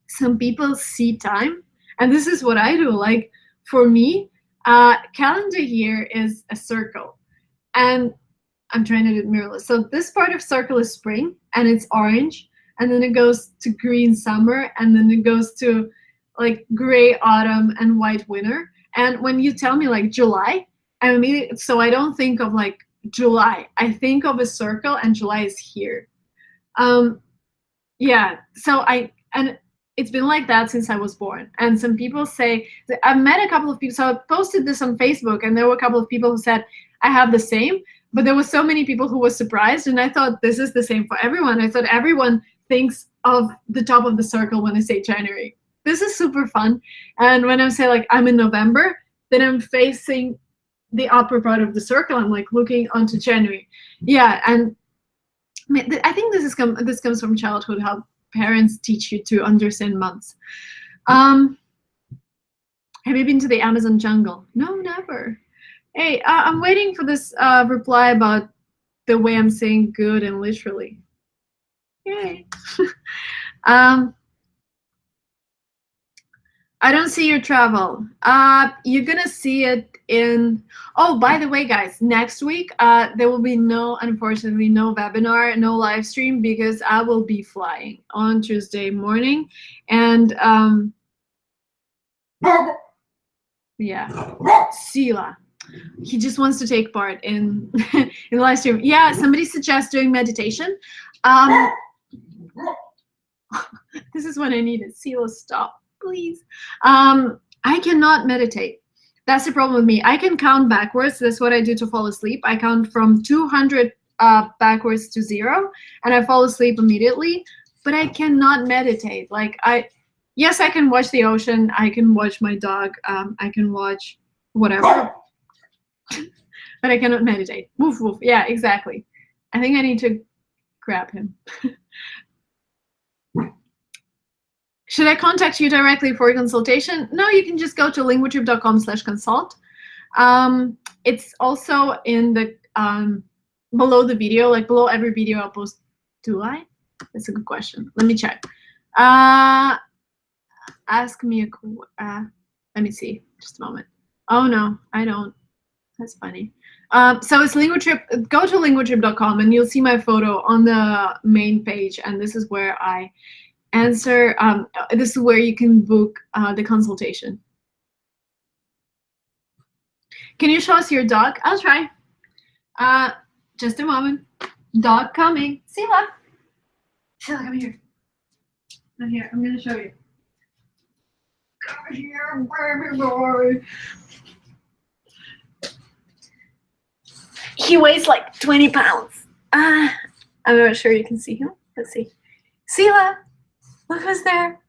some people see time, and this is what I do. Like for me, calendar year is a circle, and I'm trying to do it mirrorless. So this part of circle is spring, and it's orange. And then it goes to green summer, and then it goes to like gray autumn and white winter. And when you tell me like July, so I don't think of like July. I think of a circle, and July is here. Yeah. So and it's been like that since I was born. And some people say I've met a couple of people. So I posted this on Facebook, and there were a couple of people who said I have the same. But there were so many people who were surprised, and I thought this is the same for everyone. I thought everyone thinks of the top of the circle when I say January. This is super fun. And when I say like I'm in November, then I'm facing the upper part of the circle. I'm like looking onto January. Yeah, and I think this comes from childhood, how parents teach you to understand months. Have you been to the Amazon jungle? No, never. Hey, I'm waiting for this reply about the way I'm saying good and literally. Yay. I don't see your travel. You're gonna see it in, oh, by the way, guys, next week, there will be unfortunately, no webinar, no live stream, because I will be flying on Tuesday morning. And yeah, Sila. He just wants to take part in in the live stream. Yeah, somebody suggests doing meditation. This is what I needed. Sila, stop, please. I cannot meditate. That's the problem with me. I can count backwards. That's what I do to fall asleep. I count from 200 backwards to 0, and I fall asleep immediately. But I cannot meditate. Like yes, I can watch the ocean. I can watch my dog. I can watch whatever. But I cannot meditate. Woof, woof. Yeah, exactly. I think I need to grab him. Should I contact you directly for a consultation? No, you can just go to linguatrip.com/consult. It's also in the below the video, like below every video I'll post. Do I? That's a good question. Let me check. Ask me a let me see. Just a moment. Oh no, I don't. That's funny. So it's Linguatrip. Go to linguatrip.com and you'll see my photo on the main page, and this is where I answer. This is where you can book the consultation. Can you show us your dog? I'll try. Just a moment. Dog coming. Sila. Sila, come here. Come here. I'm gonna show you. Come here, baby boy. He weighs like 20 pounds. I'm not sure you can see him. Let's see. Sila, look who's there.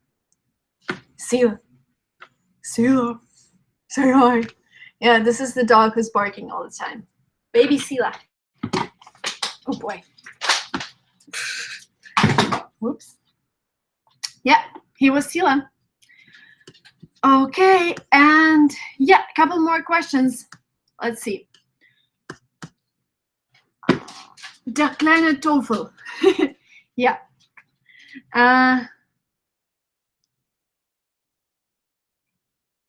Sila. Sila. Say hi. Yeah, this is the dog who's barking all the time. Baby Sila. Oh boy. Whoops. Yeah, he was Sila. Okay, and yeah, a couple more questions. Let's see. Der kleine Teufel. Yeah.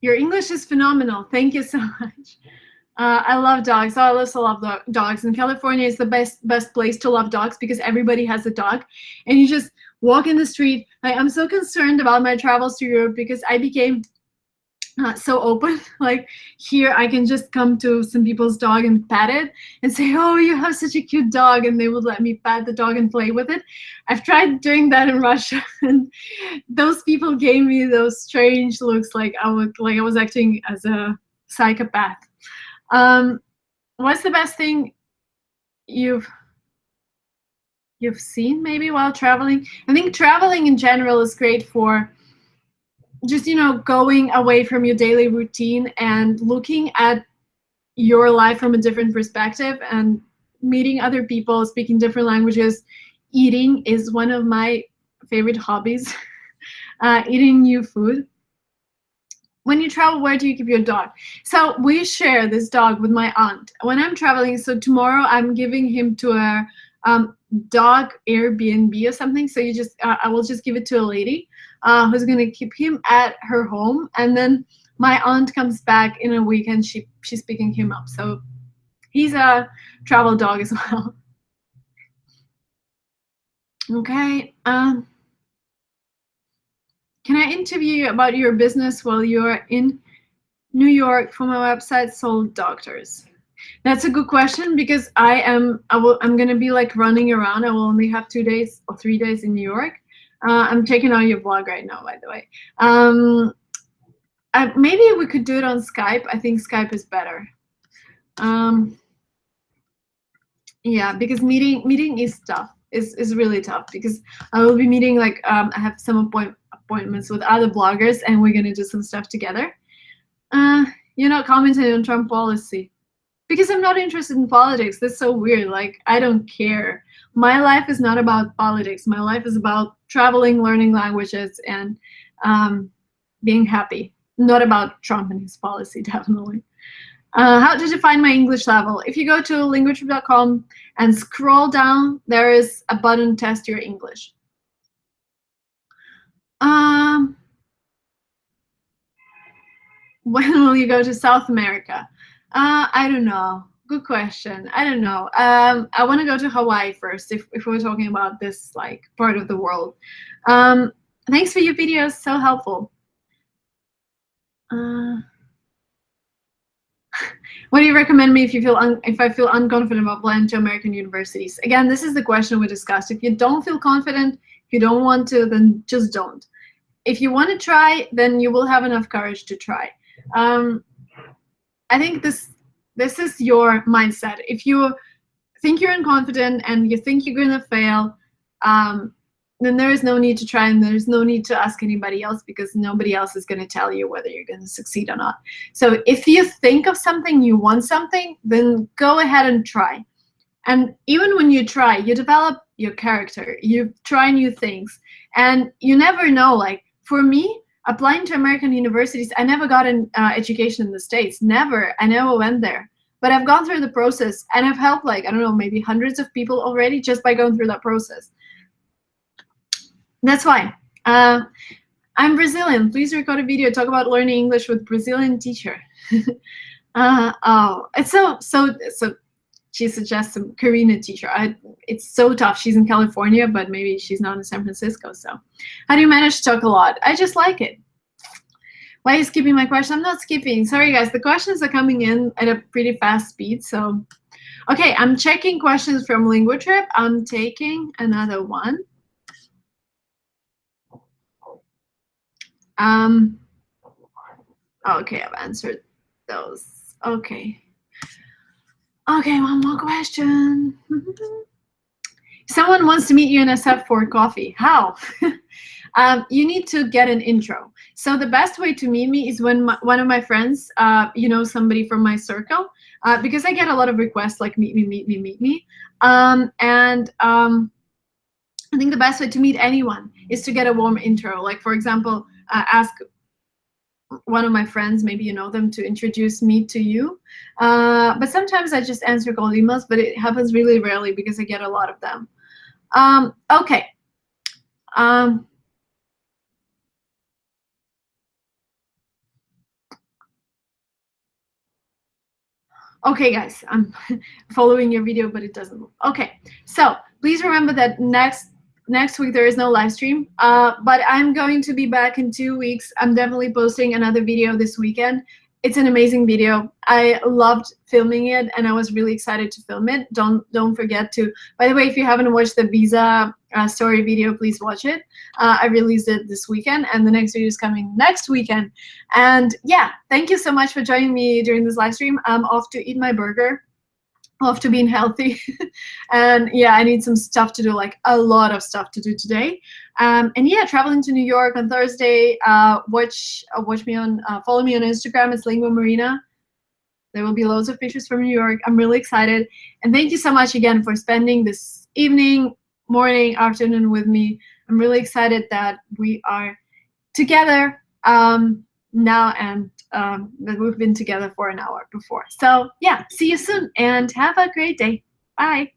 Your English is phenomenal. Thank you so much. I love dogs. I also love dogs. And California is the best place to love dogs because everybody has a dog, and you just walk in the street. I'm so concerned about my travels to Europe because I became so open. Like here, I can just come to some people's dog and pet it and say, "Oh, you have such a cute dog," and they would let me pet the dog and play with it. I've tried doing that in Russia, and those people gave me those strange looks, like I was acting as a psychopath. Um, what's the best thing you've seen maybe while traveling? I think traveling in general is great for just, going away from your daily routine and looking at your life from a different perspective and meeting other people, speaking different languages. Eating is one of my favorite hobbies. Eating new food. When you travel, where do you keep your dog? So we share this dog with my aunt. When I'm traveling, so tomorrow I'm giving him to a dog Airbnb or something. So I will just give it to a lady who's gonna keep him at her home, and then my aunt comes back in a week and she's picking him up. So he's a travel dog as well. Okay. Can I interview you about your business while you're in New York for my website, Soul Doctors? That's a good question because I'm gonna be like running around. I will only have 2 days or 3 days in New York. I'm checking out your blog right now, by the way. Maybe we could do it on Skype. I think Skype is better. Yeah, because meeting is tough. Is really tough because I will be meeting like I have some appointments with other bloggers and we're gonna do some stuff together. You're not commenting on Trump policy because I'm not interested in politics. That's so weird. Like I don't care. My life is not about politics. My life is about traveling, learning languages, and being happy. Not about Trump and his policy, definitely. How did you find my English level? If you go to linguatrip.com and scroll down, there is a button, test your English. When will you go to South America? I don't know. Good question. I don't know. I want to go to Hawaii first if we're talking about this like part of the world. Thanks for your videos. So helpful. What do you recommend me if I feel unconfident about applying to American universities? Again, this is the question we discussed. If you don't feel confident, if you don't want to, then just don't. If you want to try, then you will have enough courage to try. I think this is your mindset. If you think you're unconfident and you think you're going to fail, then there is no need to try and there's no need to ask anybody else because nobody else is going to tell you whether you're going to succeed or not. So if you think of something, you want something, then go ahead and try. And even when you try, you develop your character, you try new things, and you never know. Like for me, applying to American universities, I never got an education in the States. Never. I never went there. But I've gone through the process and I've helped like, I don't know, maybe hundreds of people already just by going through that process. That's why. I'm Brazilian. Please record a video. Talk about learning English with Brazilian teacher. Oh, it's so. She suggests a Karina teacher. It's so tough. She's in California, but maybe she's not in San Francisco. So how do you manage to talk a lot? I just like it. Why are you skipping my question? I'm not skipping. Sorry, guys. The questions are coming in at a pretty fast speed. So, okay, I'm checking questions from Linguatrip. I'm taking another one. Okay, I've answered those. Okay. Okay, one more question. Someone wants to meet you in SF for coffee. How? You need to get an intro. So the best way to meet me is when one of my friends, somebody from my circle, because I get a lot of requests like meet me. I think the best way to meet anyone is to get a warm intro. Like for example, ask one of my friends, maybe you know them, to introduce me to you. But sometimes I just answer cold emails, but it happens really rarely because I get a lot of them. Okay. Okay, guys, I'm following your video, but it doesn't move. Okay, so please remember that next week there is no live stream, but I'm going to be back in 2 weeks. I'm definitely posting another video this weekend. It's an amazing video. I loved filming it, and I was really excited to film it. Don't forget to. By the way, if you haven't watched the visa story video, please watch it. I released it this weekend, and the next video is coming next weekend. And yeah, thank you so much for joining me during this live stream. I'm off to eat my burger, off to being healthy. And yeah, I need some stuff to do, like a lot of stuff to do today. And yeah, traveling to New York on Thursday. Watch me on, follow me on Instagram. It's Lingua Marina. There will be loads of pictures from New York. I'm really excited. And thank you so much again for spending this evening, morning, afternoon with me. I'm really excited that we are together now, and that we've been together for an hour before. So yeah, see you soon and have a great day. Bye.